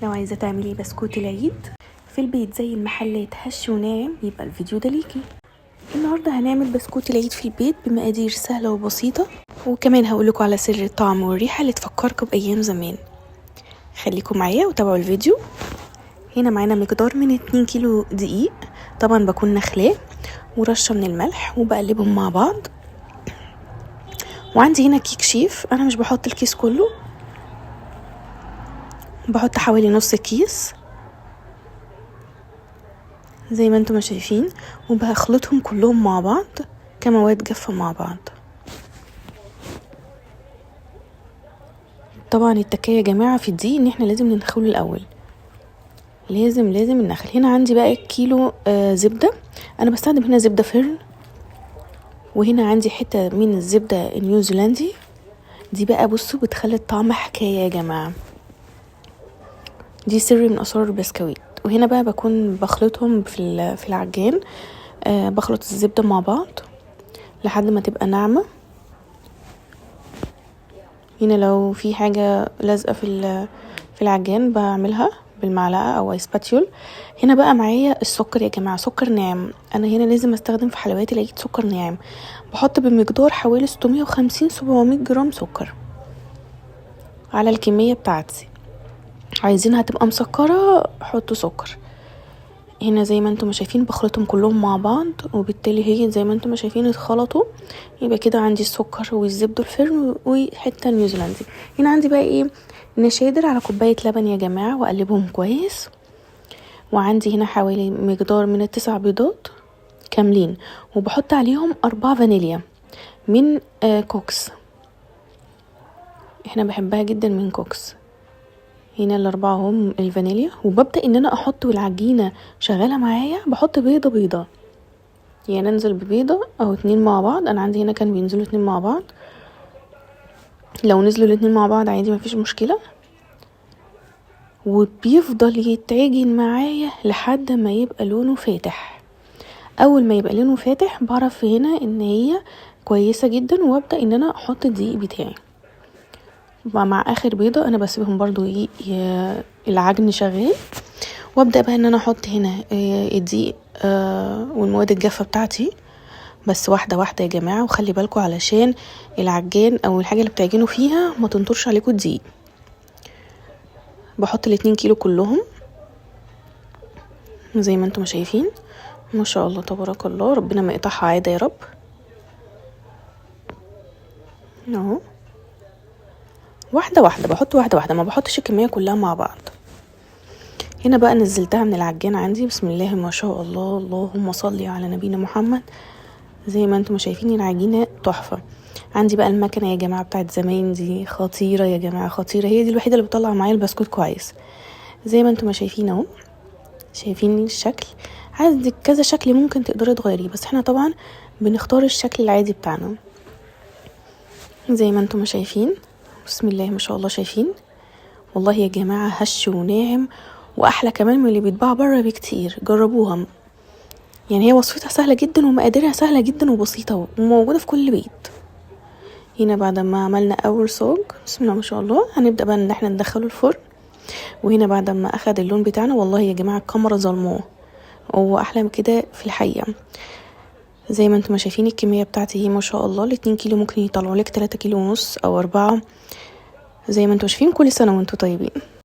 لو عايزة تعملي بسكوت العيد في البيت زي المحلات هش وناعم يبقى الفيديو ده ليكي. النهاردة هنعمل بسكوت العيد في البيت بمقادير سهلة وبسيطة، وكمان هقولكوا على سر الطعم والريحة اللي تفكركم بأيام زمان. خليكم معايا وتابعوا الفيديو. هنا معانا مقدار من 2 كيلو دقيق، طبعا بكون نخلاه ورشة من الملح وبقلبهم مع بعض. وعندي هنا كيك شيف، انا مش بحط الكيس كله، بحط حوالي نص كيس زي ما انتم شايفين، وبخلطهم كلهم مع بعض كمواد جافة مع بعض. طبعا التكاية يا جماعة في الدقيق ان احنا لازم ننخله الاول، لازم النخل. هنا عندي بقى كيلو زبدة، انا بستخدم هنا زبدة فرن، وهنا عندي حتة من الزبدة النيوزيلندي دي بقى بصوا بتخلي الطعم حكاية يا جماعة، دي سر من اسرار البسكويت. وهنا بقى بكون بخلطهم في العجان، بخلط الزبدة مع بعض لحد ما تبقى ناعمة. هنا لو في حاجة لازقة في العجان بعملها بالمعلقة او سباتيول. هنا بقى معايا السكر يا جماعة، سكر ناعم، انا هنا لازم استخدم في حلويات العيد سكر ناعم. بحط بمقدار حوالي 650-700 جرام سكر على الكمية بتاعتي. عايزينها تبقى مسكرة حطوا سكر. هنا زي ما انتم شايفين بخلطهم كلهم مع بعض، وبالتالي هي زي ما انتم شايفين اتخلطوا. يبقى كده عندي السكر والزبده الفرن وحته نيوزيلندي. هنا عندي بقى ايه، نشادر على كوبايه لبن يا جماعه، واقلبهم كويس. وعندي هنا حوالي مقدار من 9 بيضات كاملين، وبحط عليهم 4 فانيليا من كوكس، احنا بحبها جدا من كوكس. هنا ال4 هم الفانيليا، وببدأ ان انا احط والعجينة شغالة معايا بحط بيضة، يعني انزل ببيضة او 2 مع بعض. انا عندي هنا كان بينزلوا 2 مع بعض، لو نزلوا ال2 مع بعض عادي مفيش مشكلة. وبيفضل يتعجن معايا لحد ما يبقى لونه فاتح. اول ما يبقى لونه فاتح بعرف هنا ان هي كويسة جدا، وابدأ ان انا احط الدقيق بتاعي مع اخر بيضة. انا بسيبهم برضو العجن شغال، وابدأ بقى ان انا احط هنا الدقيق والمواد الجافة بتاعتي، بس واحدة يا جماعة. وخلي بالكوا علشان العجان او الحاجة اللي بتعجنوا فيها ما تنطرش عليكوا الدقيق. بحط 2 كيلو كلهم زي ما انتم شايفين، ما شاء الله تبارك الله، ربنا ما يقطعها عادة يا رب. اهو واحدة بحط واحدة، ما بحطش الكمية كلها مع بعض. هنا بقى نزلتها من العجان عندي، بسم الله ما شاء الله، اللهم صل على نبينا محمد. زي ما انتم شايفين العجينة تحفة. عندي بقى المكنة يا جماعة بتاعت زمان دي، خطيرة يا جماعة خطيرة، هي دي الوحيدة اللي بتطلع معايا البسكوت كويس. زي ما انتم شايفين اهو، شايفين الشكل. عندك كذا شكل ممكن تقدري تغيريه، بس احنا طبعا بنختار الشكل العادي بتاعنا. زي ما انتم شايفين بسم الله ما شاء الله، شايفين والله يا جماعة هش وناعم، واحلى كمان من اللي بيتباع بره بكتير. جربوها، يعني هي وصفتها سهلة جدا ومقاديرها سهلة جدا وبسيطة وموجودة في كل بيت. هنا بعد ما عملنا اول صاج بسم الله ما شاء الله، هنبدأ بقى ان احنا ندخله الفرن. وهنا بعد ما اخد اللون بتاعنا، والله يا جماعة الكاميرا ظلموه، هو احلى من كده في الحقيقة. زي ما انتم شايفين الكمية بتاعتي هي ما شاء الله 2 كيلو ممكن يطلعوا لك 3 كيلو ونص او 4. زي ما انتم شايفين، كل سنة وانتم طيبين.